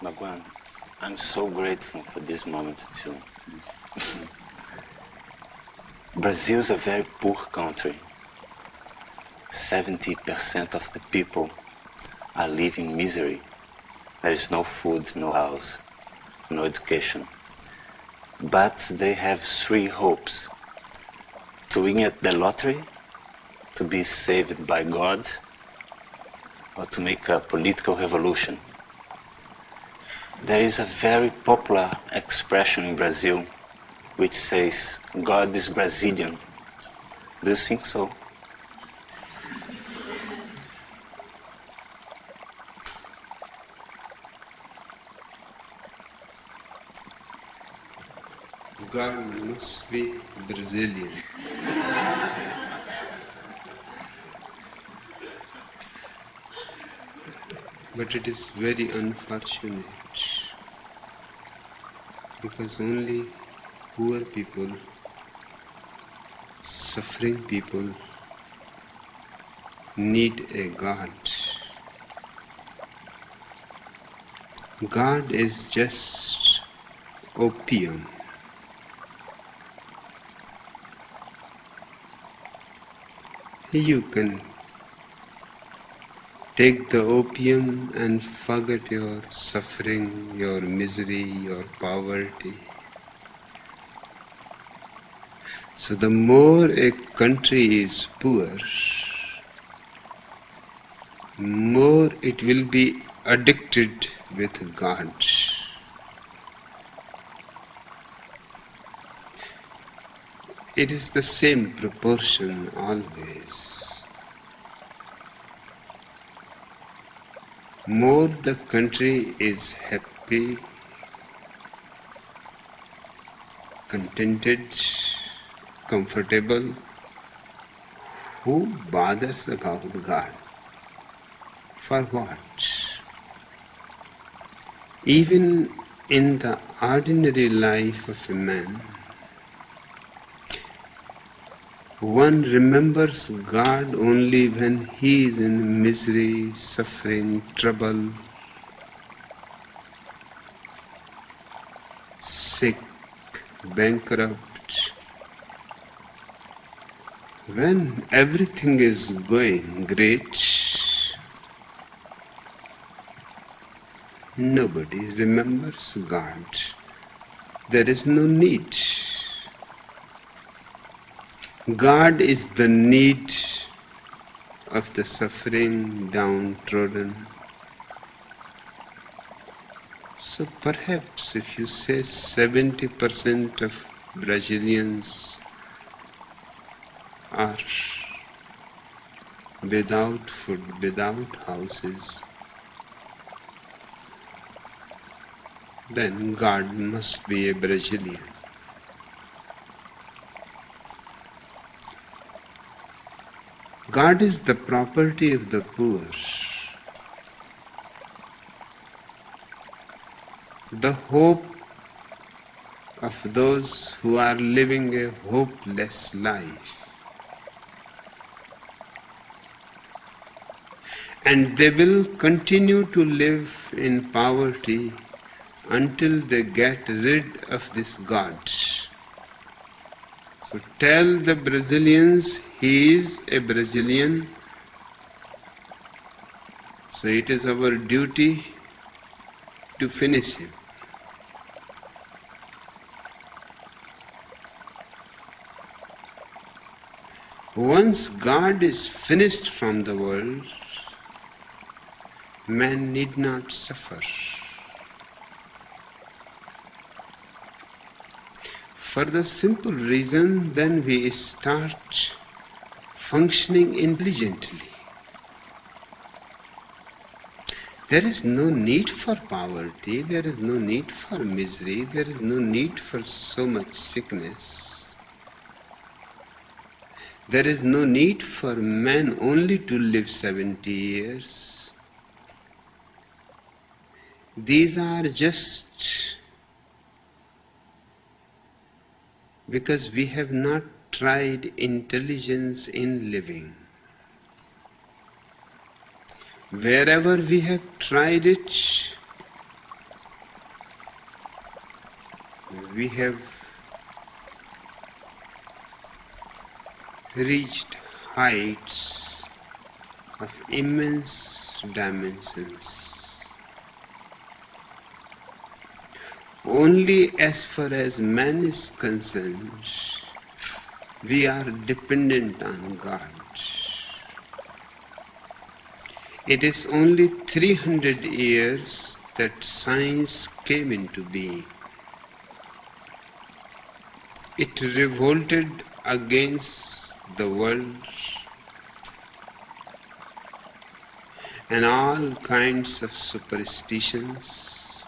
Bhagwan, I'm so grateful for this moment too. Brazil is a very poor country. 70% of the people are living in misery. There is no food, no house, no education. But they have three hopes: to win at the lottery, to be saved by God, or to make a political revolution. There is a very popular expression in Brazil which says, God is Brazilian. Do you think so? God must be Brazilian. But it is very unfortunate because only poor people, suffering people need a God. God is just opium. You can take the opium and forget your suffering, your misery, your poverty. So the more a country is poor, more it will be addicted with God. It is the same proportion always. More the country is happy, contented, comfortable, who bothers about God? For what? Even in the ordinary life of a man, one remembers God only when he is in misery, suffering, trouble, sick, bankrupt. When everything is going great, nobody remembers God. There is no need. God is the need of the suffering, downtrodden. So perhaps if you say 70% of Brazilians are without food, without houses, then God must be a Brazilian. God is the property of the poor. The hope of those who are living a hopeless life. And they will continue to live in poverty until they get rid of this God. So tell the Brazilians he is a Brazilian. So it is our duty to finish him. Once God is finished from the world, man need not suffer. For the simple reason, then we start functioning intelligently. There is no need for poverty, there is no need for misery, there is no need for so much sickness. There is no need for man only to live 70 years. These are just because we have not tried intelligence in living. Wherever we have tried it, we have reached heights of immense dimensions. Only as far as man is concerned, we are dependent on God. It is only 300 years that science came into being. It revolted against the world and all kinds of superstitions,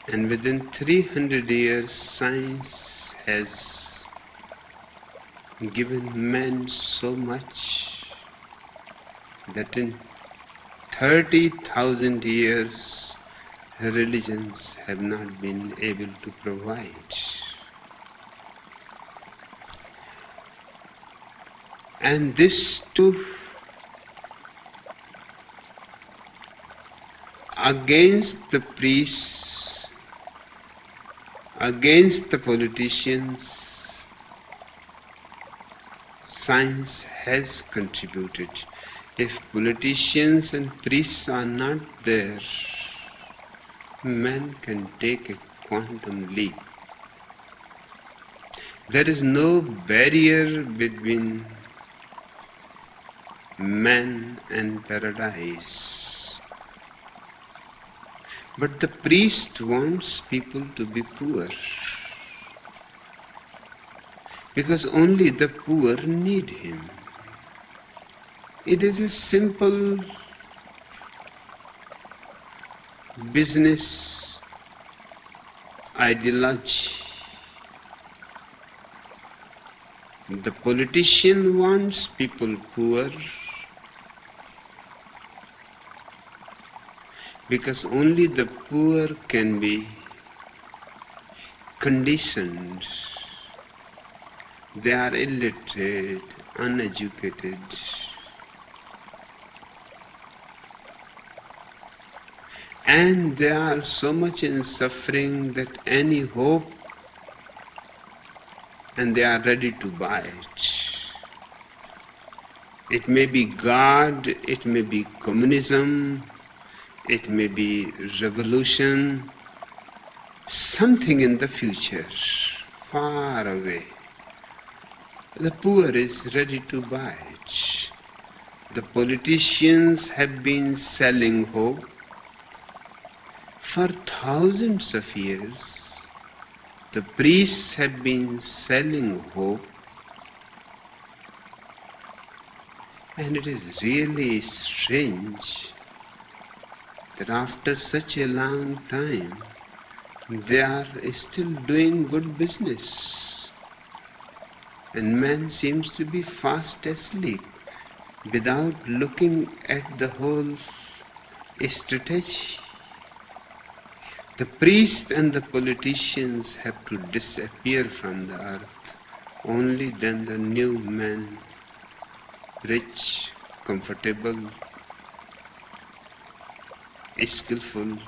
and within 300 years science has given man so much that in 30,000 years religions have not been able to provide. And this too against the priests, against the politicians, science has contributed. If politicians and priests are not there, man can take a quantum leap. There is no barrier between man and paradise. But the priest wants people to be poor, because only the poor need him. It is a simple business ideology. The politician wants people poor because only the poor can be conditioned. They are illiterate, uneducated. And they are so much in suffering that any hope, and they are ready to buy it. It may be God, it may be communism, it may be revolution, something in the future, far away. The poor is ready to buy it. The politicians have been selling hope for thousands of years. The priests have been selling hope, and it is really strange that after such a long time they are still doing good business, and man seems to be fast asleep without looking at the whole strategy. The priests and the politicians have to disappear from the earth. Only then the new man, rich, comfortable, skillful,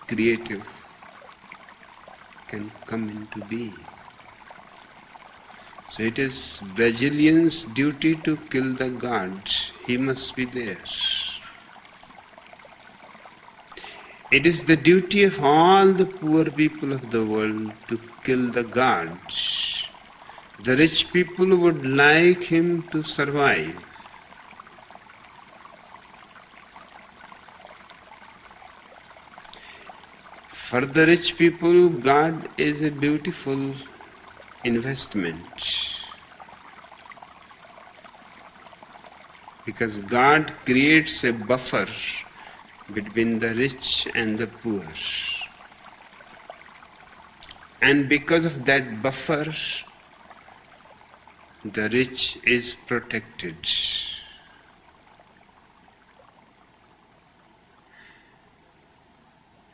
creative, can come into being. So it is Brasiliense duty to kill the gods. He must be there. It is the duty of all the poor people of the world to kill the gods. The rich people would like him to survive. For the rich people, God is a beautiful investment, because God creates a buffer between the rich and the poor. And because of that buffer, the rich is protected.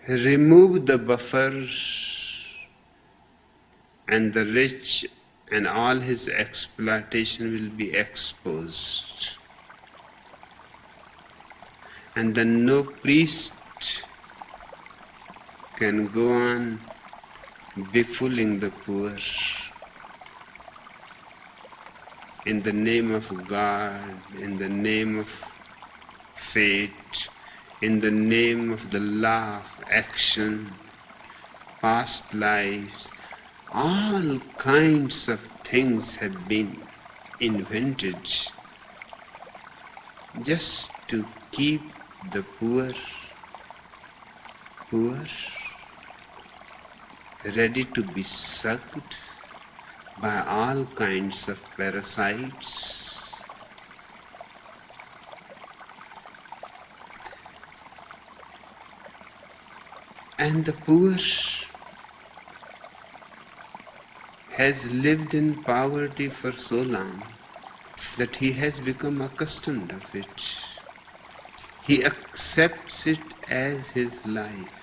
Remove the buffer and the rich and all his exploitation will be exposed. and then no priest can go on befooling the poor in the name of God, in the name of fate, in the name of the law of action, past lives. All kinds of things have been invented just to keep the poor, ready to be sucked by all kinds of parasites. And the poor has lived in poverty for so long that he has become accustomed of it. He accepts it as his life.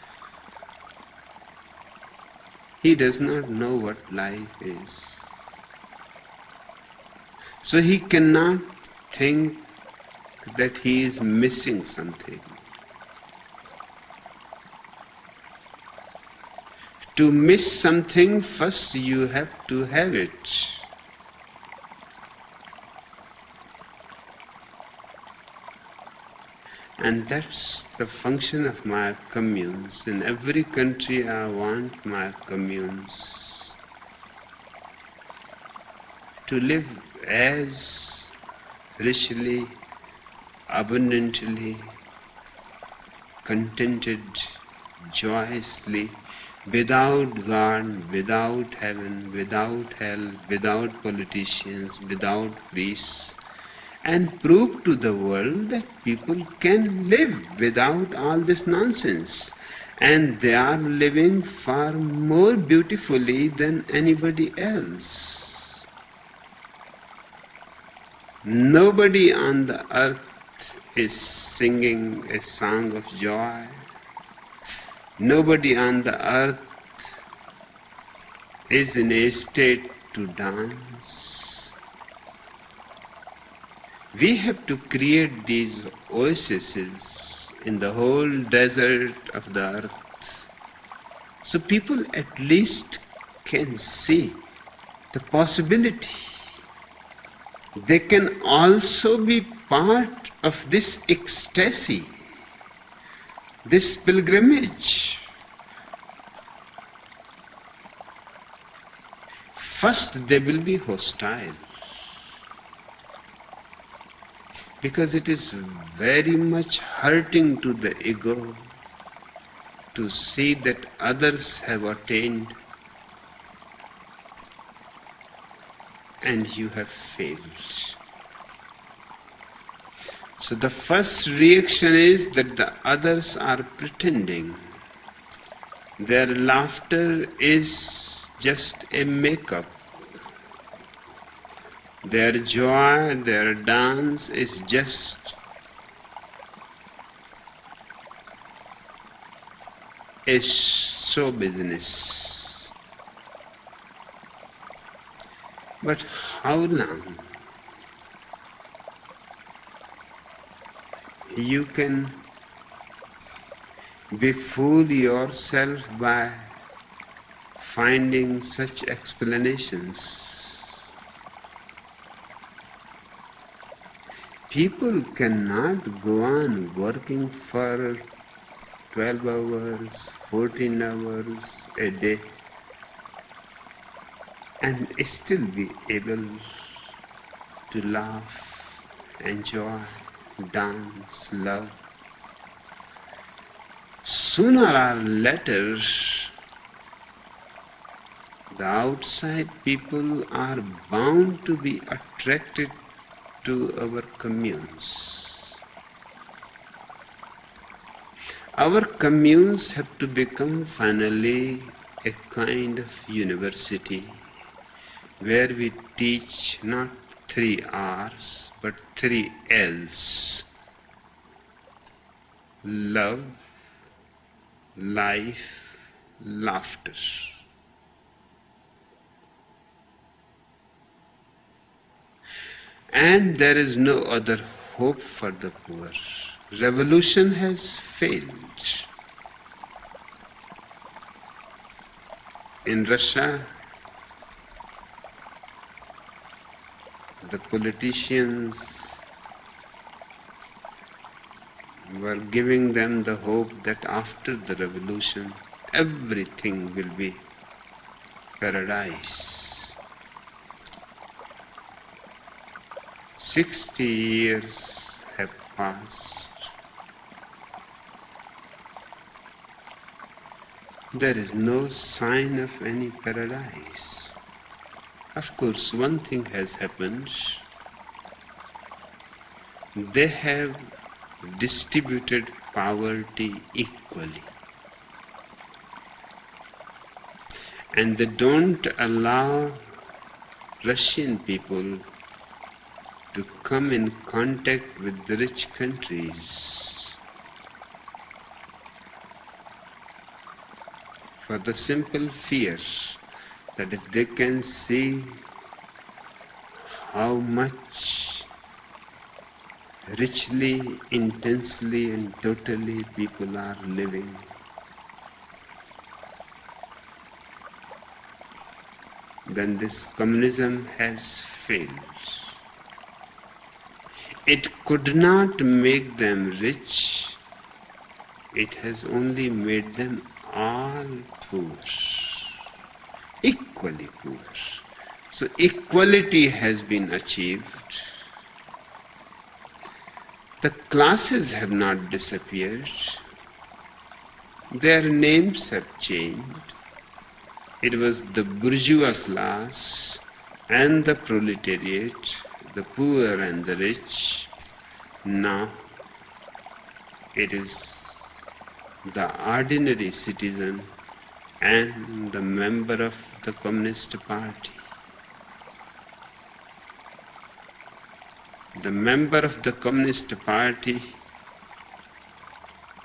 He does not know what life is. So he cannot think that he is missing something. To miss something, first you have to have it. And that's the function of my communes. In every country I want my communes to live as richly, abundantly, contented, joyously, without God, without heaven, without hell, without politicians, without priests, and prove to the world that people can live without all this nonsense. And they are living far more beautifully than anybody else. Nobody on the earth is singing a song of joy. Nobody on the earth is in a state to dance. We have to create these oases in the whole desert of the earth, so people at least can see the possibility. They can also be part of this ecstasy, this pilgrimage. First they will be hostile, because it is very much hurting to the ego to see that others have attained and you have failed. So the first reaction is that the others are pretending. Their laughter is just a make-up. Their joy, their dance is just a show business. But how long you can befool yourself by finding such explanations? People cannot go on working for 12 hours, 14 hours a day and still be able to laugh, enjoy, dance, love. Sooner or later, the outside people are bound to be attracted to our communes. Our communes have to become finally a kind of university where we teach not 3 R's but 3 L's. Love, life, laughter. And there is no other hope for the poor. Revolution has failed. In Russia, the politicians were giving them the hope that after the revolution, everything will be paradise. 60 years have passed. There is no sign of any paradise. Of course, one thing has happened. They have distributed poverty equally. And they don't allow Russian people to come in contact with the rich countries for the simple fear that if they can see how much richly, intensely and totally people are living, then this communism has failed. It could not make them rich, it has only made them all poor, equally poor. So equality has been achieved. The classes have not disappeared, their names have changed. It was the bourgeois class and the proletariat, the poor and the rich. Now it is the ordinary citizen and the member of the Communist Party. The member of the Communist Party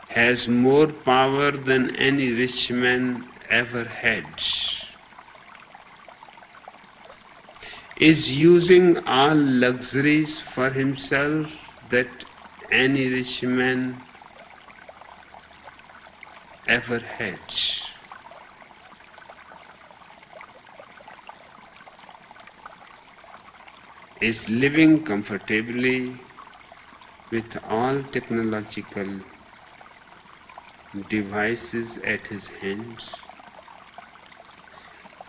has more power than any rich man ever had, is using all luxuries for himself that any rich man ever had. Is living comfortably with all technological devices at his hands.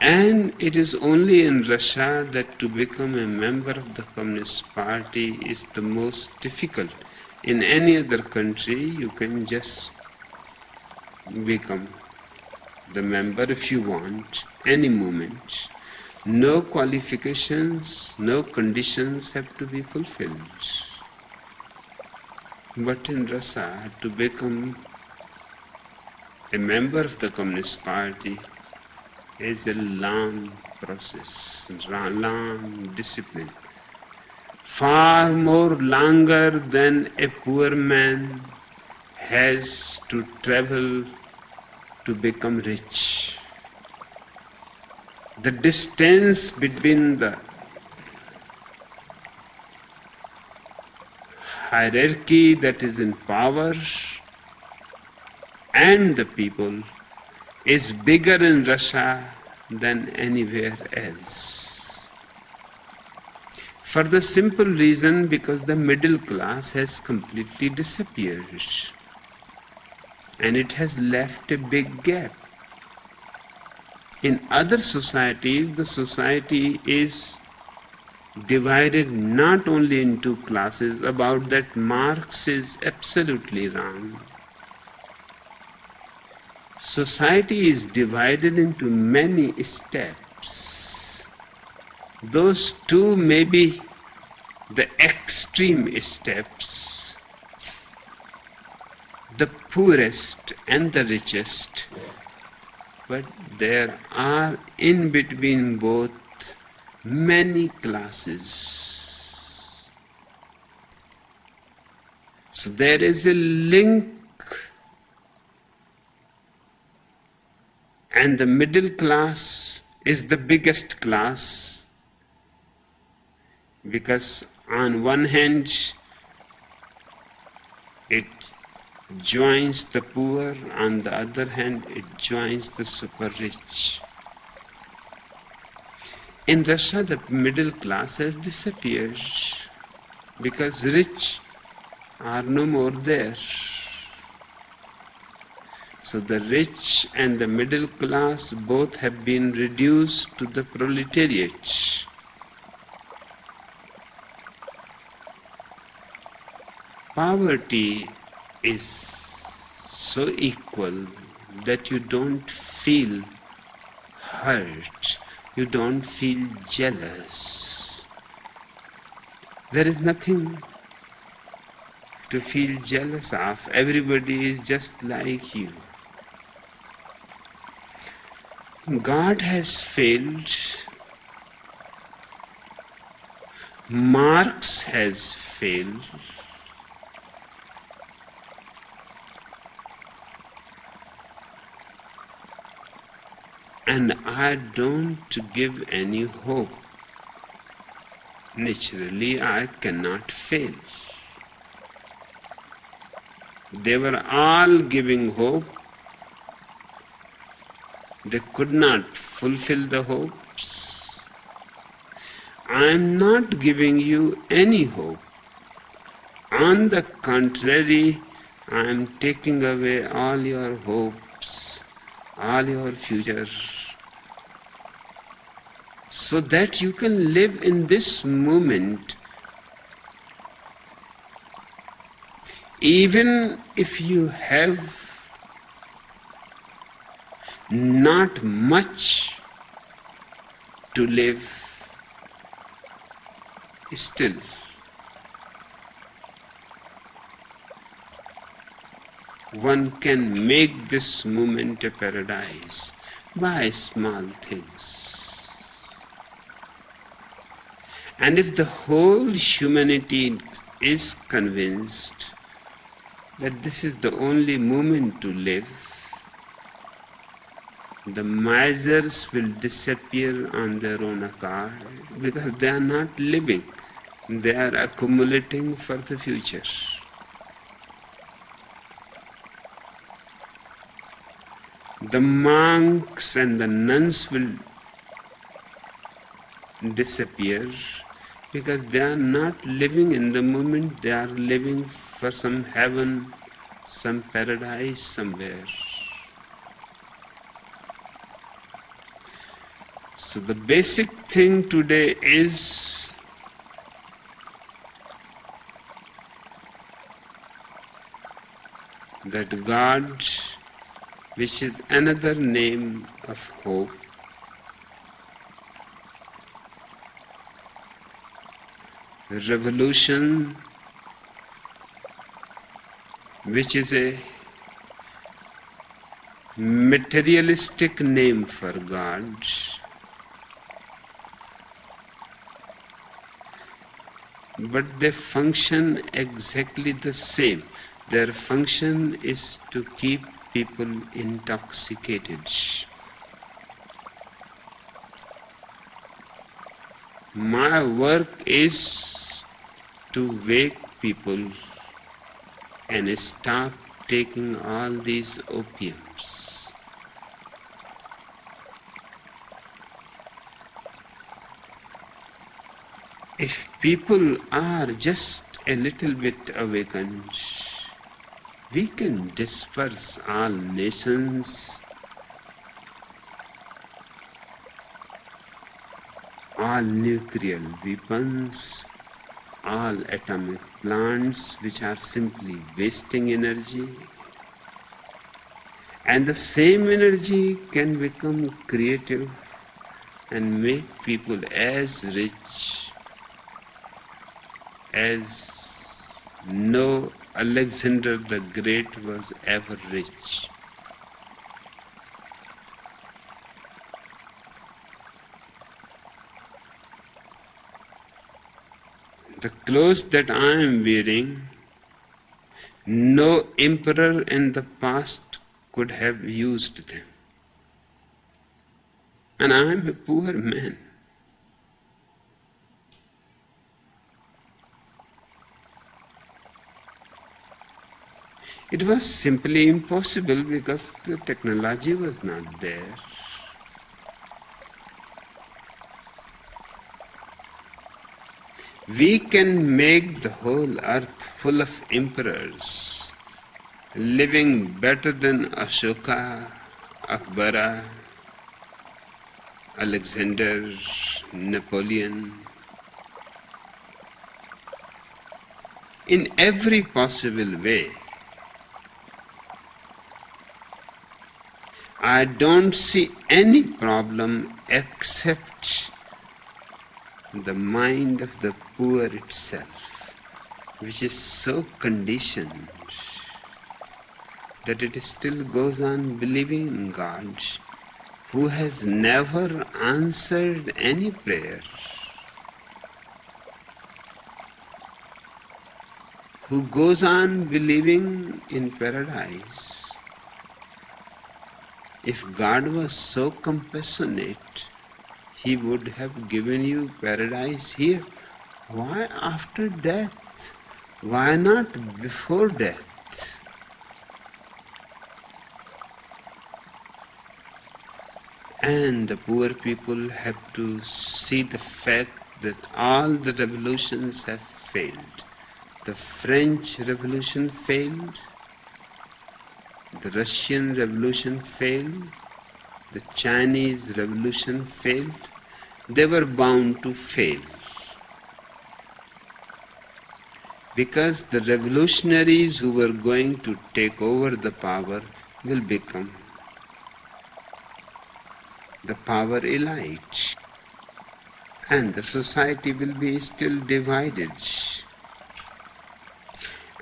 And it is only in Russia that to become a member of the Communist Party is the most difficult. In any other country, you can just become the member if you want, any moment. No qualifications, no conditions have to be fulfilled. But in Russia, to become a member of the Communist Party is a long process, long discipline. Far more longer than a poor man has to travel to become rich. The distance between the hierarchy that is in power and the people is bigger in Russia than anywhere else. For the simple reason because the middle class has completely disappeared and it has left a big gap. In other societies, the society is divided not only into classes. About that, Marx is absolutely wrong. Society is divided into many steps. Those two may be the extreme steps, the poorest and the richest, but there are in between both many classes. So there is a link, and the middle class is the biggest class because on one hand it joins the poor, on the other hand, it joins the super rich. In Russia, the middle class has disappeared because rich are no more there. So the rich and the middle class both have been reduced to the proletariat. Poverty is so equal that you don't feel hurt, you don't feel jealous. There is nothing to feel jealous of. Everybody is just like you. God has failed. Marx has failed. And I don't give any hope. Naturally, I cannot fail. They were all giving hope. They could not fulfill the hopes. I am not giving you any hope. On the contrary, I am taking away all your hopes, all your future, so that you can live in this moment. Even if you have not much to live, still one can make this moment a paradise by small things. And if the whole humanity is convinced that this is the only moment to live, the misers will disappear on their own account because they are not living, they are accumulating for the future. The monks and the nuns will disappear because they are not living in the moment, they are living for some heaven, some paradise somewhere. So the basic thing today is that God, which is another name of hope, revolution, which is a materialistic name for God, but they function exactly the same. Their function is to keep people intoxicated. My work is to wake people and stop taking all these opiums. If people are just a little bit awakened, we can disperse all nations, all nuclear weapons, all atomic plants which are simply wasting energy, and the same energy can become creative and make people as rich as no Alexander the Great was ever rich. The clothes that I am wearing, no emperor in the past could have used them. And I am a poor man. It was simply impossible because the technology was not there. We can make the whole earth full of emperors, living better than Ashoka, Akbara, Alexander, Napoleon, in every possible way. I don't see any problem except the mind of the poor itself, which is so conditioned that it still goes on believing in God, who has never answered any prayer, who goes on believing in paradise. If God was so compassionate, He would have given you paradise here. Why after death? Why not before death? And the poor people have to see the fact that all the revolutions have failed. The French Revolution failed, the Russian Revolution failed, the Chinese Revolution failed. They were bound to fail. Because the revolutionaries who were going to take over the power will become the power elite. And the society will be still divided.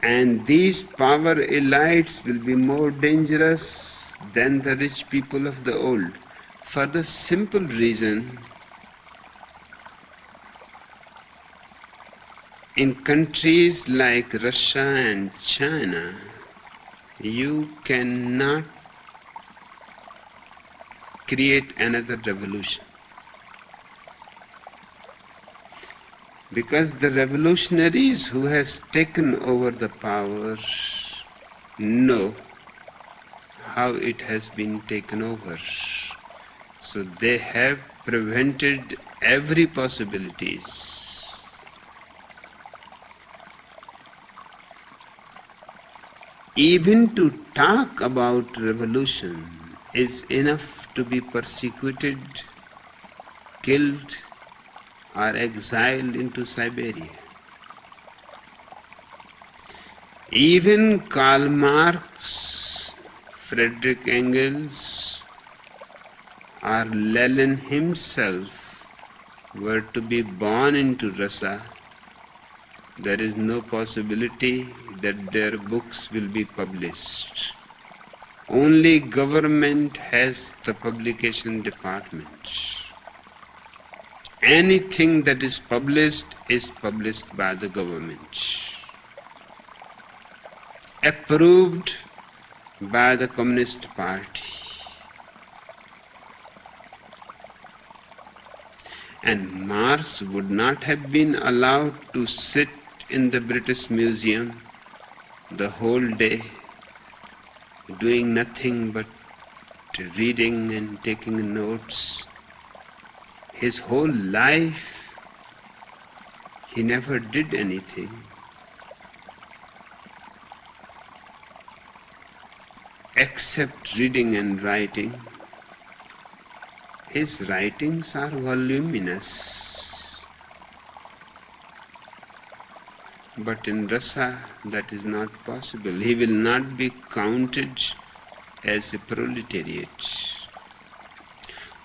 And these power elites will be more dangerous than the rich people of the old, for the simple reason, in countries like Russia and China, you cannot create another revolution. Because the revolutionaries who has taken over the power know how it has been taken over. So they have prevented every possibilities. Even to talk about revolution is enough to be persecuted, killed, or exiled into Siberia. Even Karl Marx, Friedrich Engels, or Lenin himself were to be born into Russia, there is no possibility that their books will be published. Only government has the publication department. Anything that is published by the government, approved by the Communist Party. And Marx would not have been allowed to sit in the British Museum the whole day, doing nothing but reading and taking notes. His whole life, he never did anything except reading and writing. His writings are voluminous. But in Russia, that is not possible. He will not be counted as a proletariat.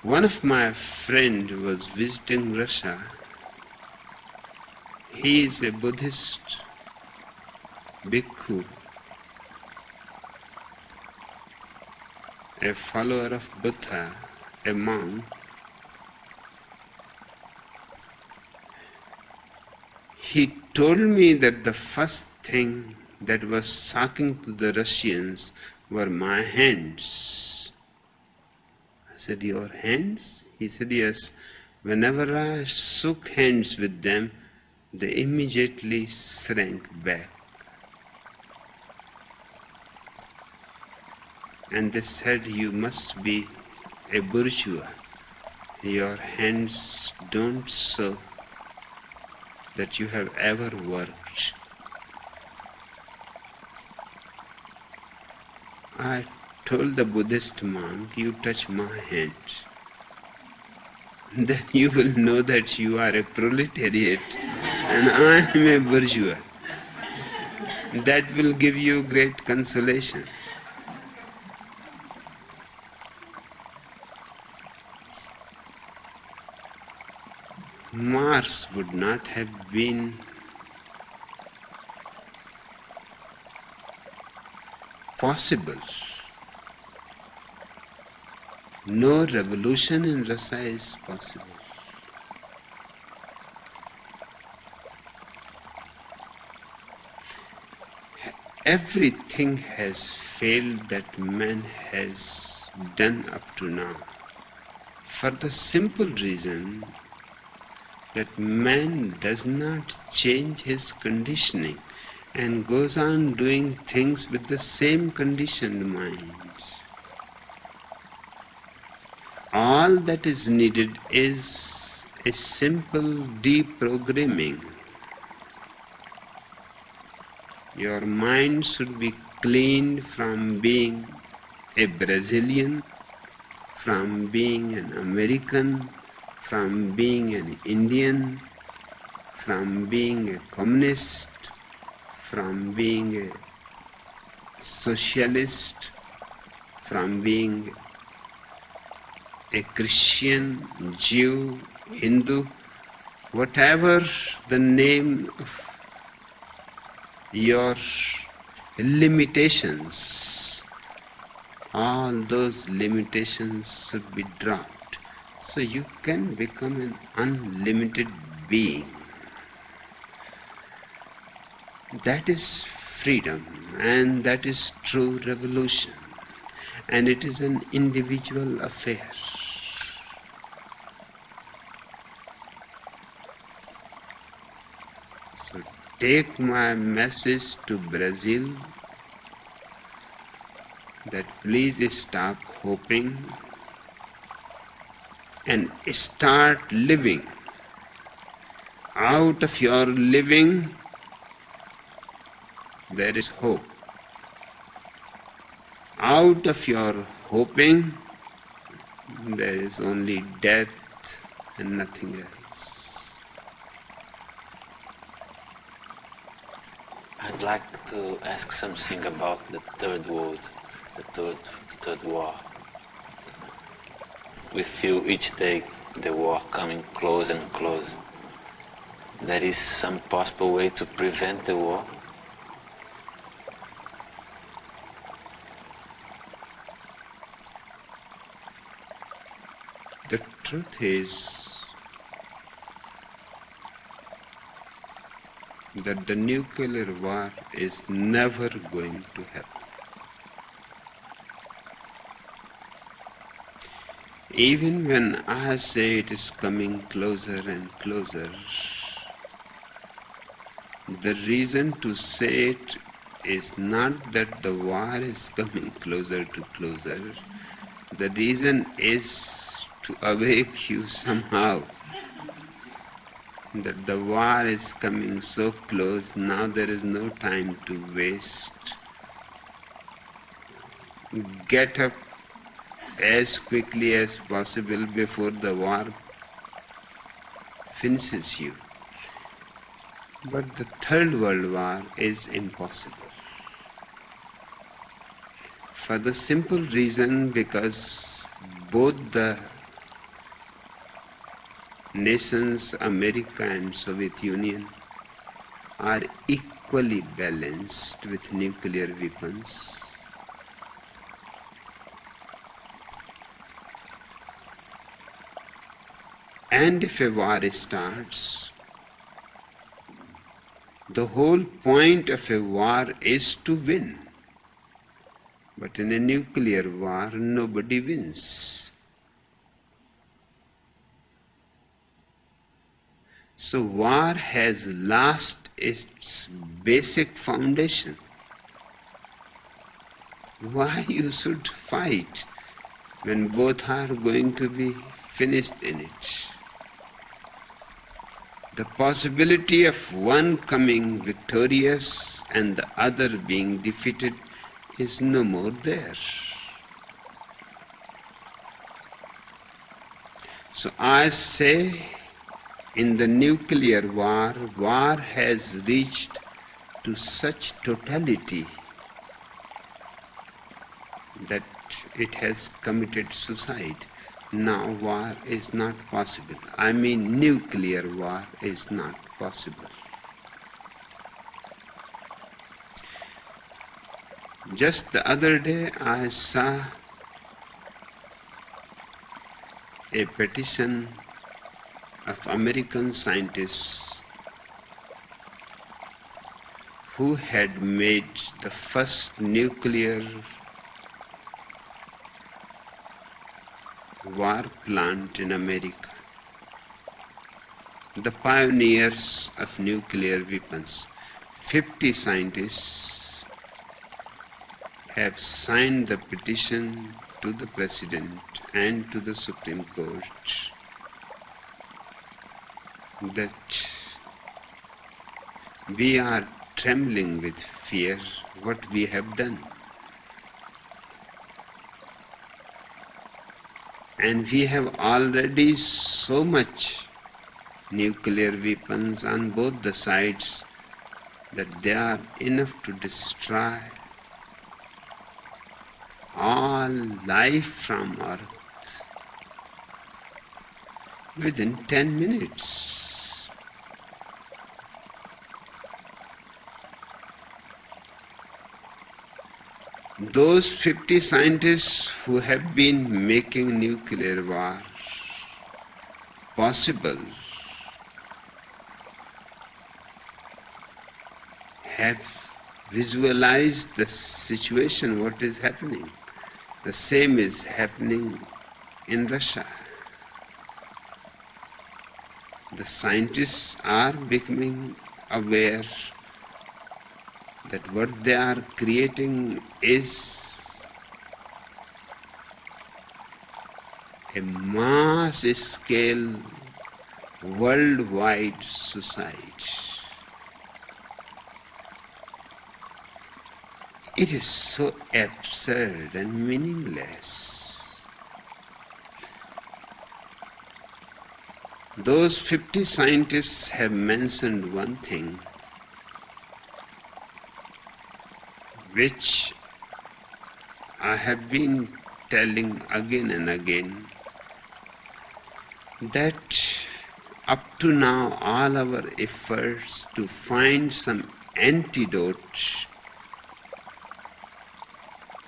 One of my friends was visiting Russia. He is a Buddhist bhikkhu, a follower of Buddha, a monk. He told me that the first thing that was shocking to the Russians were my hands. I said, your hands? He said, yes. Whenever I shook hands with them, they immediately shrank back. and they said, you must be a bourgeois. Your hands don't show that you have ever worked. I told the Buddhist monk, you touch my hand, then you will know that you are a proletariat and I am a bourgeois. That will give you great consolation. Mars would not have been possible. No revolution in Russia is possible. Everything has failed that man has done up to now, for the simple reason that man does not change his conditioning and goes on doing things with the same conditioned mind. All that is needed is a simple deprogramming. Your mind should be cleaned from being a Brazilian, from being an American, from being an Indian, from being a communist, from being a socialist, from being a Christian, Jew, Hindu, whatever the name of your limitations, all those limitations should be dropped, so you can become an unlimited being. That is freedom, and that is true revolution, and it is an individual affair. So take my message to Brazil that please stop hoping and start living. Out of your living, there is hope. Out of your hoping, there is only death and nothing else. I'd like to ask something about the third world, the third war. We feel each day the war coming close and close. There is some possible way to prevent the war? The truth is that the nuclear war is never going to happen. Even when I say it is coming closer and closer, the reason to say it is not that the war is coming closer to closer. The reason is to awake you somehow that the war is coming so close, now there is no time to waste. Get up as quickly as possible before the war finishes you. But the Third World War is impossible. For the simple reason because both the nations, America and Soviet Union, are equally balanced with nuclear weapons. And if a war starts, the whole point of a war is to win. But in a nuclear war, nobody wins. So war has lost its basic foundation. Why you should fight when both are going to be finished in it? The possibility of one coming victorious and the other being defeated is no more there. So I say, in the nuclear war, war has reached to such totality that it has committed suicide. Now war is not possible. I mean nuclear war is not possible. Just the other day I saw a petition of American scientists who had made the first nuclear war plant in America, the pioneers of nuclear weapons. 50 scientists have signed the petition to the President and to the Supreme Court that we are trembling with fear what we have done. And we have already so much nuclear weapons on both the sides that they are enough to destroy all life from Earth within 10 minutes. Those 50 scientists who have been making nuclear war possible have visualized the situation, what is happening. The same is happening in Russia. The scientists are becoming aware that what they are creating is a mass-scale, worldwide suicide. It is so absurd and meaningless. Those 50 scientists have mentioned one thing which I have been telling again and again, that up to now all our efforts to find some antidote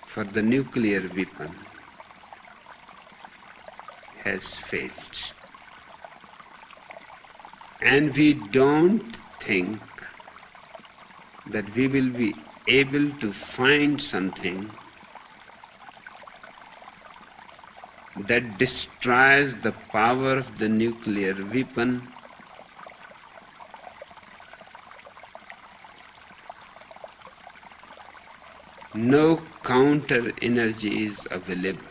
for the nuclear weapon has failed. And we don't think that we will be able to find something that destroys the power of the nuclear weapon no counter energy is available.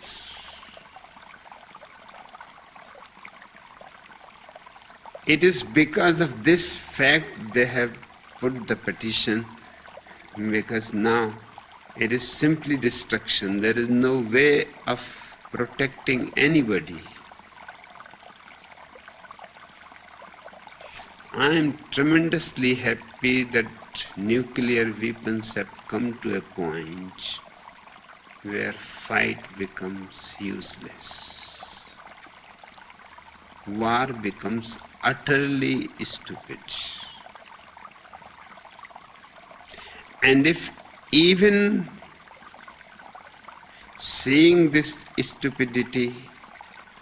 It is because of this fact they have put the petition, because now it is simply destruction. There is no way of protecting anybody. I am tremendously happy that nuclear weapons have come to a point where fight becomes useless. War becomes utterly stupid. And if even seeing this stupidity,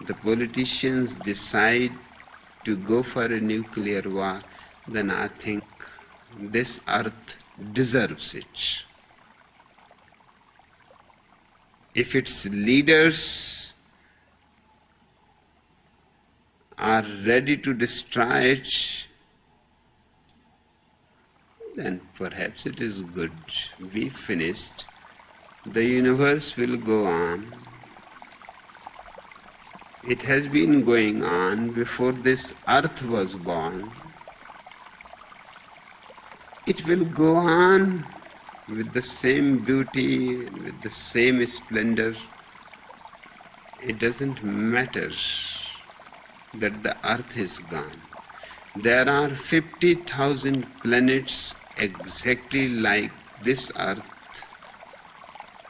the politicians decide to go for a nuclear war, then I think this earth deserves it. If its leaders are ready to destroy it, then perhaps it is good. We finished. The universe will go on. It has been going on before this earth was born. It will go on with the same beauty, with the same splendor. It doesn't matter that the earth is gone. There are 50,000 planets exactly like this earth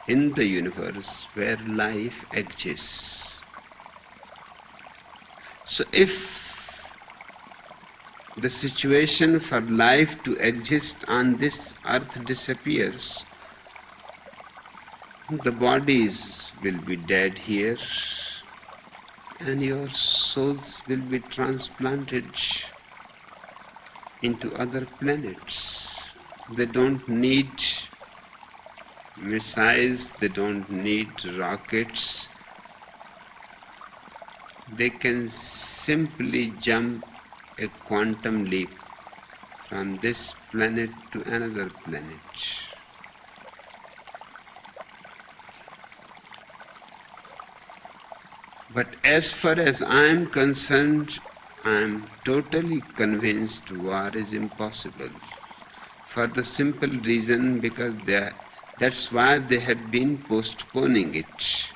in the universe where life exists. So if the situation for life to exist on this earth disappears, the bodies will be dead here and your souls will be transplanted into other planets. They don't need missiles, they don't need rockets. They can simply jump a quantum leap from this planet to another planet. But as far as I am concerned, I am totally convinced war is impossible. For the simple reason because that's why they have been postponing it.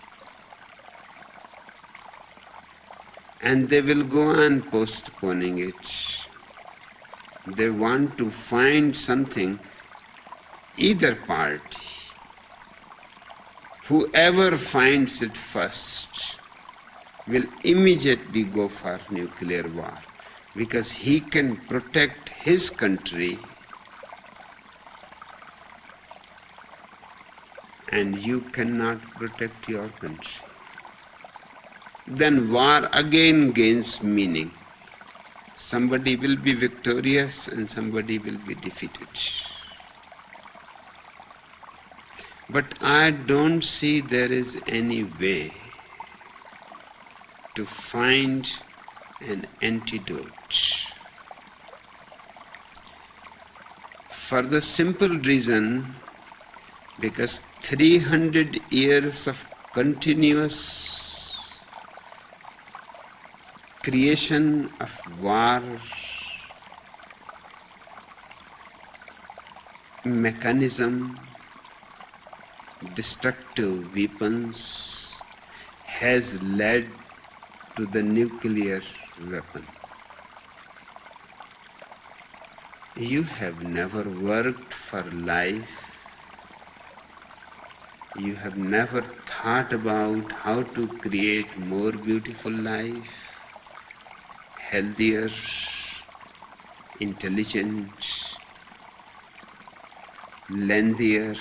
And they will go on postponing it. They want to find something, either party, whoever finds it first, will immediately go for nuclear war because he can protect his country and you cannot protect your country. Then war again gains meaning. Somebody will be victorious and somebody will be defeated. But I don't see there is any way to find an antidote. For the simple reason, because 300 years of continuous creation of war mechanism, destructive weapons, has led to the nuclear weapon. You have never worked for life. You have never thought about how to create more beautiful life, healthier, intelligent, lengthier.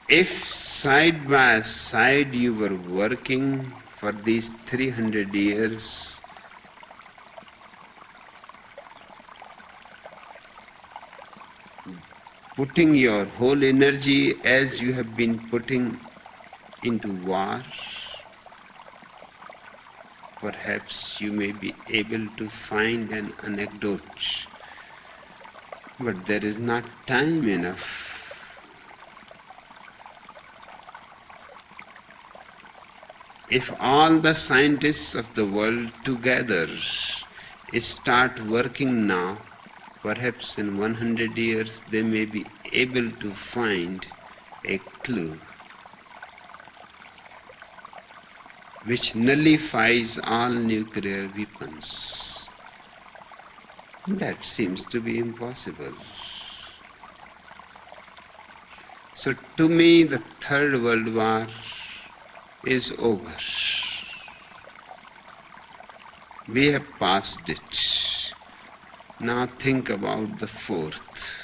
If side by side you were working for these 300 years, putting your whole energy as you have been putting into war, perhaps you may be able to find an anecdote, but there is not time enough. If all the scientists of the world together start working now, perhaps in 100 years they may be able to find a clue which nullifies all nuclear weapons. That seems to be impossible. So to me, the Third World War is over. We have passed it. Now think about the fourth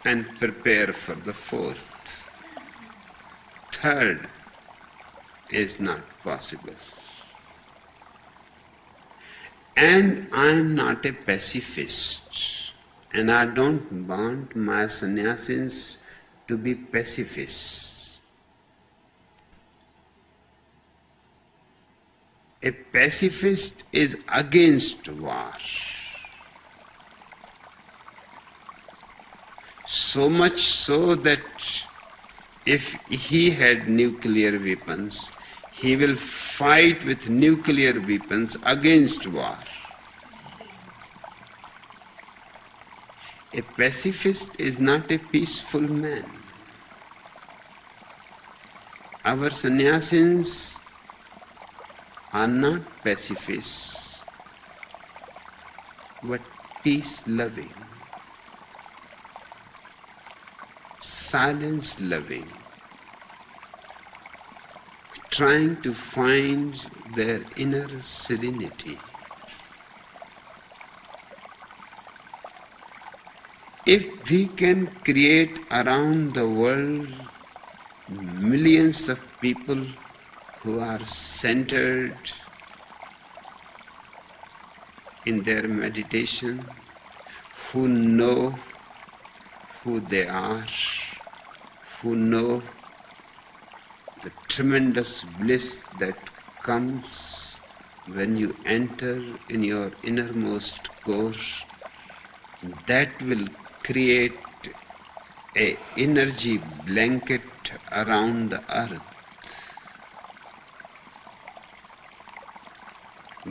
and prepare for the fourth. Third is not possible. And I am not a pacifist, and I don't want my sannyasis to be pacifists. A pacifist is against war. So much so that if he had nuclear weapons, he will fight with nuclear weapons against war. A pacifist is not a peaceful man. Our sannyasins are not pacifists, but peace-loving, silence-loving, trying to find their inner serenity. If we can create around the world millions of people who are centered in their meditation, who know who they are, who know the tremendous bliss that comes when you enter in your innermost core, that will create an energy blanket around the earth.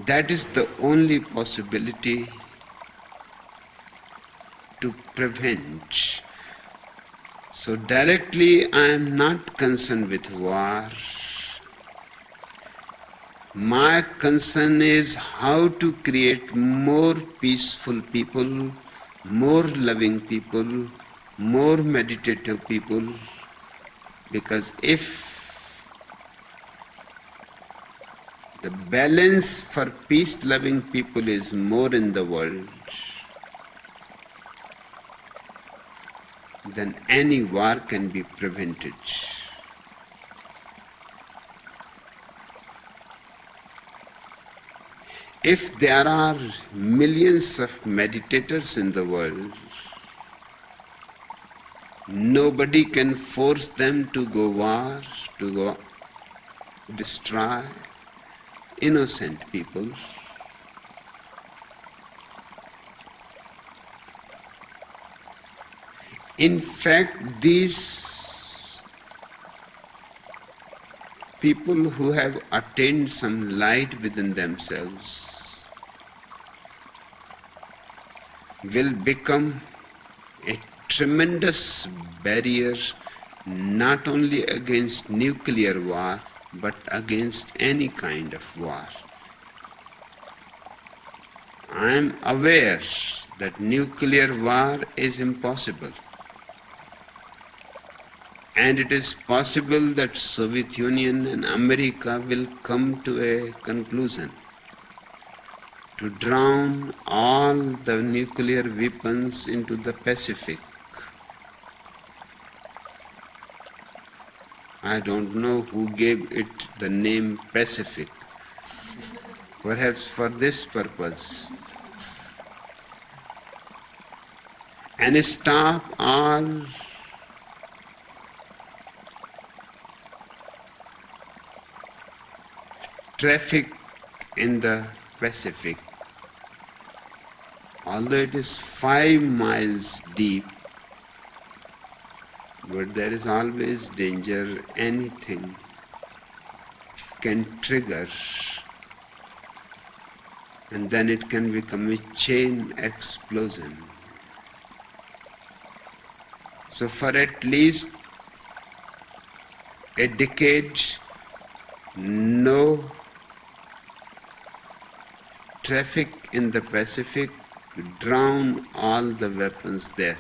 That is the only possibility to prevent. So directly I am not concerned with war. My concern is how to create more peaceful people, more loving people, more meditative people, because if the balance for peace-loving people is more in the world, then any war can be prevented. If there are millions of meditators in the world, nobody can force them to go war, to go destroy innocent people. In fact, these people who have attained some light within themselves will become a tremendous barrier not only against nuclear war but against any kind of war. I am aware that nuclear war is impossible, and it is possible that Soviet Union and America will come to a conclusion to drown all the nuclear weapons into the Pacific. I don't know who gave it the name Pacific, perhaps for this purpose, and stop all traffic in the Pacific. Although it is 5 miles deep, but there is always danger. Anything can trigger, and then it can become a chain explosion. So for at least a decade, no traffic in the Pacific to drown all the weapons there.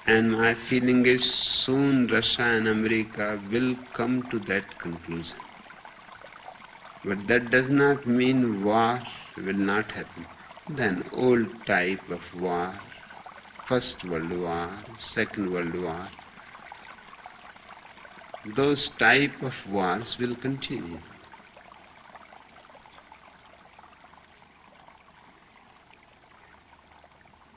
And my feeling is soon Russia and America will come to that conclusion. But that does not mean war will not happen. Then old type of war, First World War, Second World War, those type of wars will continue.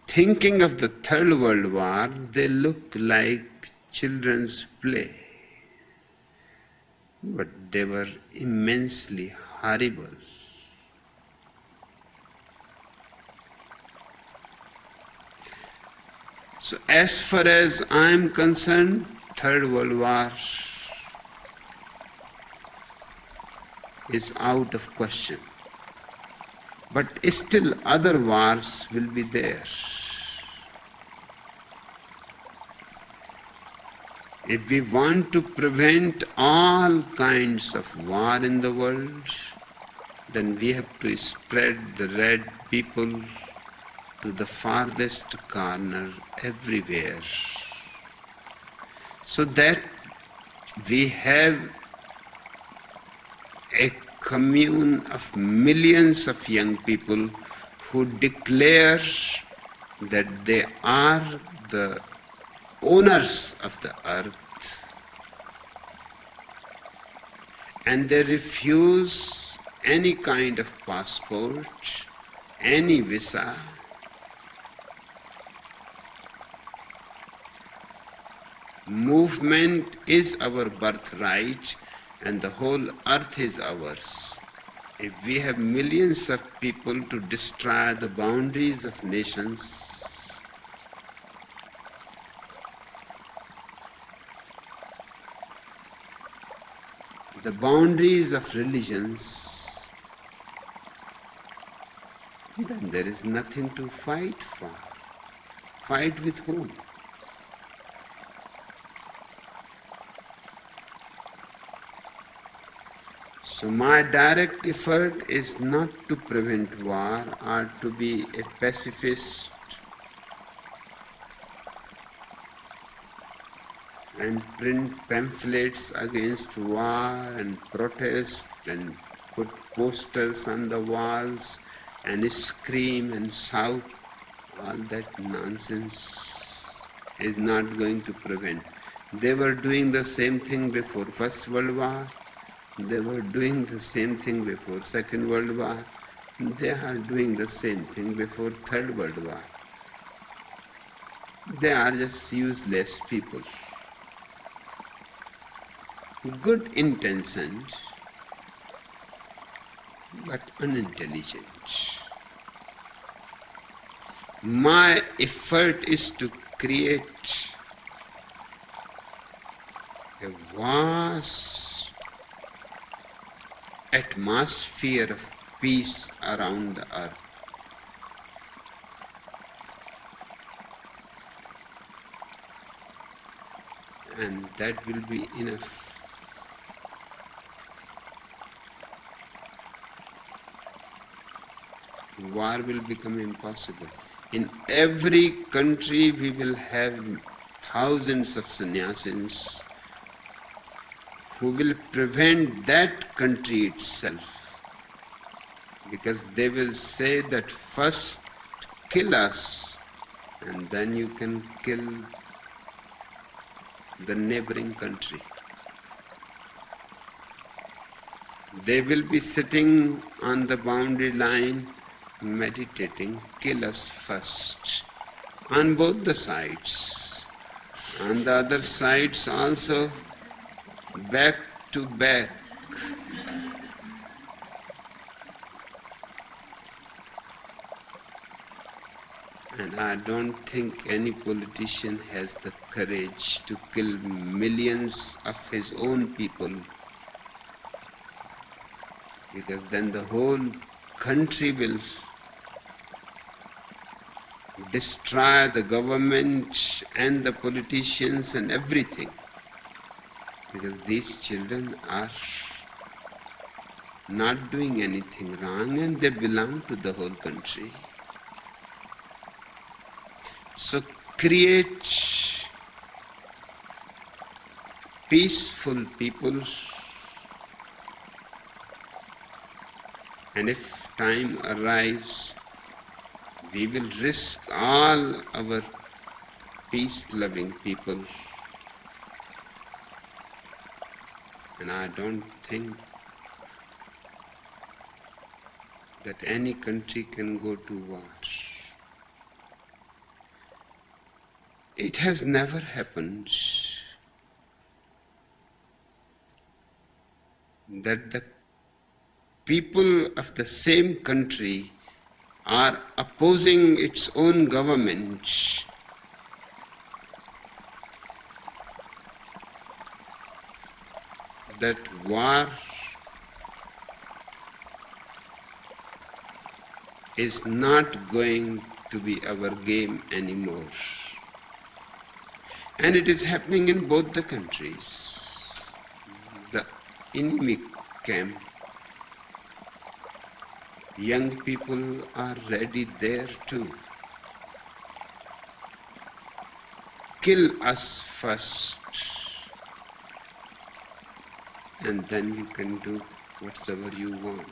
Thinking of the Third World War, they look like children's play, but they were immensely horrible. So as far as I am concerned, Third World War is out of question. But still other wars will be there. If we want to prevent all kinds of war in the world, then we have to spread the red people to the farthest corner everywhere, so that we have a commune of millions of young people who declare that they are the owners of the earth, and they refuse any kind of passport, any visa, movement is our birthright and the whole earth is ours. If we have millions of people to destroy the boundaries of nations, the boundaries of religions, then there is nothing to fight for. Fight with whom? So my direct effort is not to prevent war or to be a pacifist and print pamphlets against war and protest and put posters on the walls and scream and shout. All that nonsense is not going to prevent. They were doing the same thing before First World War. They were doing the same thing before Second World War. They are doing the same thing before Third World War. They are just useless people. Good intentions, but unintelligent. My effort is to create a vast atmosphere of peace around the earth. And that will be enough. War will become impossible. In every country we will have thousands of sannyasis who will prevent that country itself, because they will say that first kill us and then you can kill the neighboring country. They will be sitting on the boundary line meditating, kill us first, on both the sides. On the other sides also, back to back. And I don't think any politician has the courage to kill millions of his own people, because then the whole country will destroy the government and the politicians and everything, because these children are not doing anything wrong and they belong to the whole country. So create peaceful people, and if time arrives, we will risk all our peace-loving people. And I don't think that any country can go to war. It has never happened that the people of the same country are opposing its own government that war is not going to be our game anymore. And it is happening in both the countries. The enemy camp, young people are ready there too. Kill us first, and then you can do whatever you want.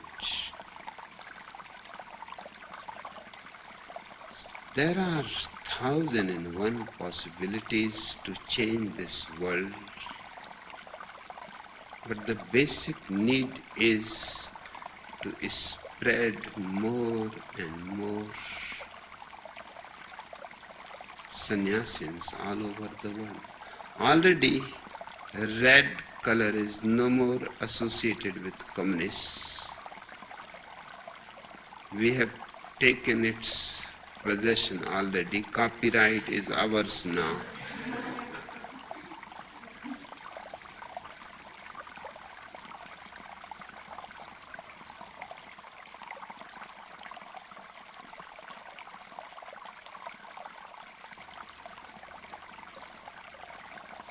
There are 1,001 possibilities to change this world, but the basic need is to spread more and more sannyasins all over the world. Already red color is no more associated with communists. We have taken its possession already. Copyright is ours now.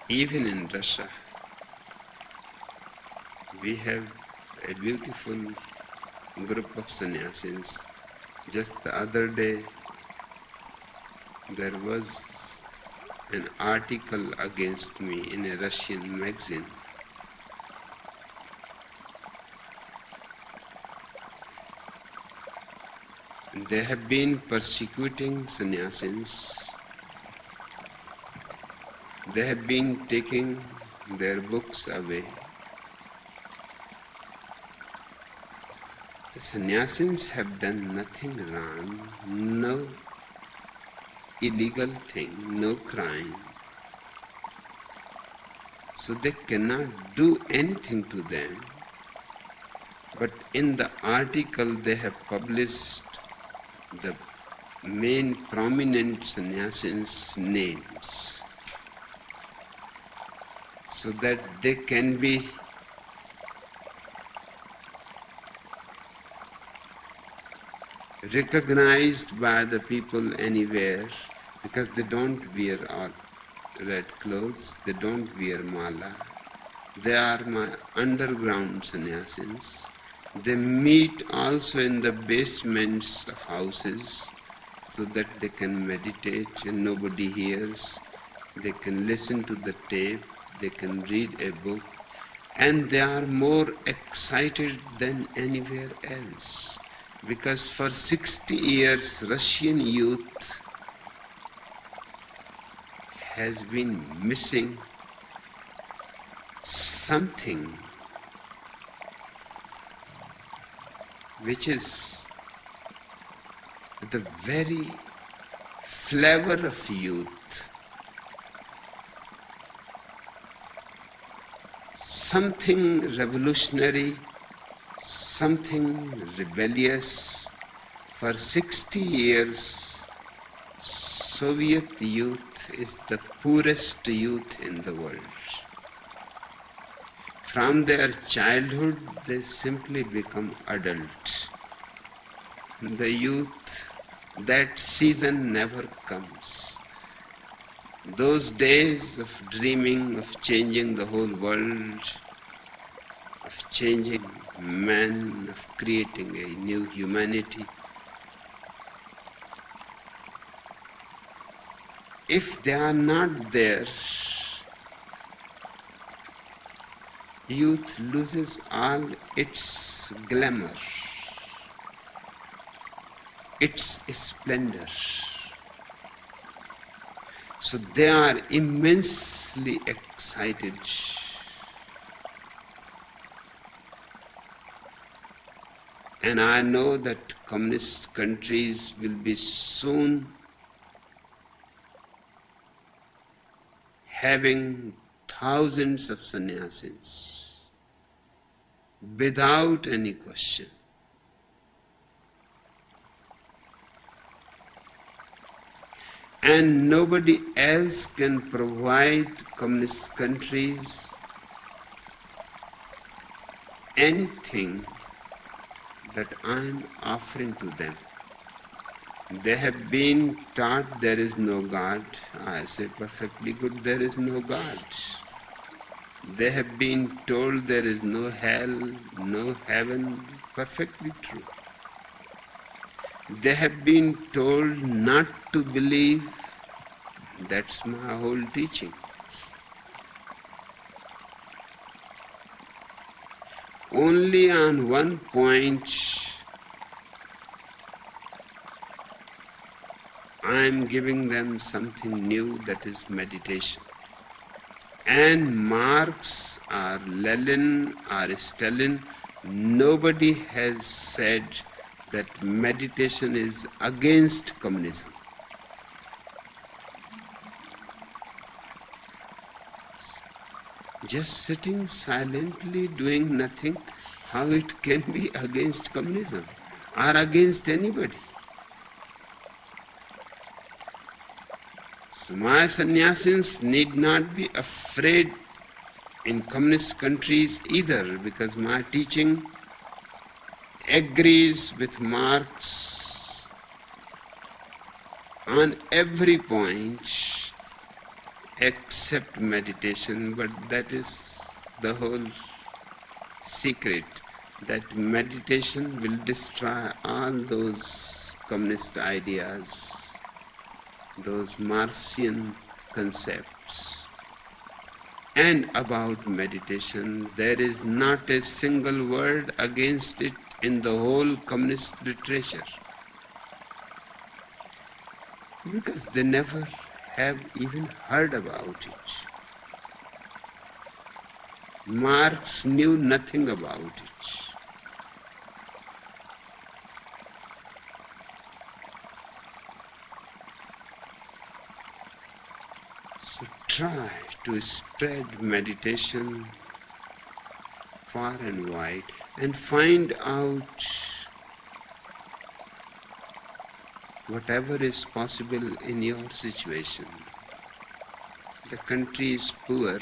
Even in Russia, we have a beautiful group of sannyasins. Just the other day, there was an article against me in a Russian magazine. They have been persecuting sannyasins. They have been taking their books away. The sannyasins have done nothing wrong, no illegal thing, no crime. So they cannot do anything to them. But in the article they have published the main prominent sannyasins' names, so that they can be recognized by the people anywhere, because they don't wear all red clothes, they don't wear mala. They are my underground sannyasins. They meet also in the basements of houses so that they can meditate and nobody hears. They can listen to the tape, they can read a book, and they are more excited than anywhere else. Because for 60 years Russian youth has been missing something which is the very flavor of youth, something revolutionary, something rebellious. For 60 years, Soviet youth is the poorest youth in the world. From their childhood, they simply become adult. The youth, that season never comes. Those days of dreaming of changing the whole world, of changing man, of creating a new humanity, if they are not there, youth loses all its glamour, its splendor. So they are immensely excited. And I know that communist countries will be soon having thousands of sannyasins, without any question. And nobody else can provide communist countries anything that I am offering to them. They have been taught there is no God. I say perfectly good, there is no God. They have been told there is no hell, no heaven. Perfectly true. They have been told not to believe. That's my whole teaching. Only on one point I am giving them something new, that is meditation. And Marx or Lenin or Stalin, nobody has said that meditation is against communism. Just sitting silently doing nothing, how it can be against communism or against anybody? So my sannyasins need not be afraid in communist countries either, because my teaching agrees with Marx on every point except meditation, but that is the whole secret, that meditation will destroy all those communist ideas, those Marxian concepts. And about meditation, there is not a single word against it in the whole communist literature, because they never have even heard about it. Marx knew nothing about it. So try to spread meditation far and wide and find out whatever is possible in your situation. The country is poor,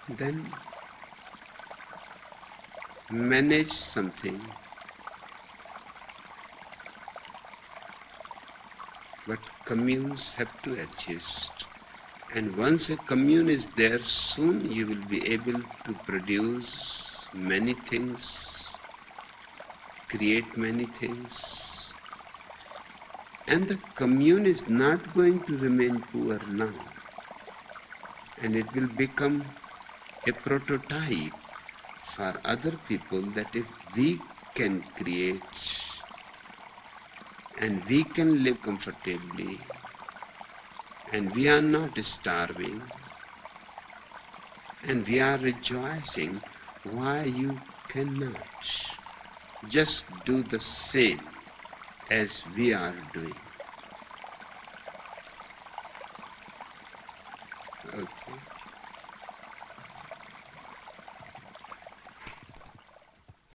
then manage something. But communes have to exist. And once a commune is there, soon you will be able to produce many things, create many things. And the commune is not going to remain poor now. And it will become a prototype for other people, that if we can create and we can live comfortably and we are not starving and we are rejoicing, why you cannot just do the same as we are doing? Okay.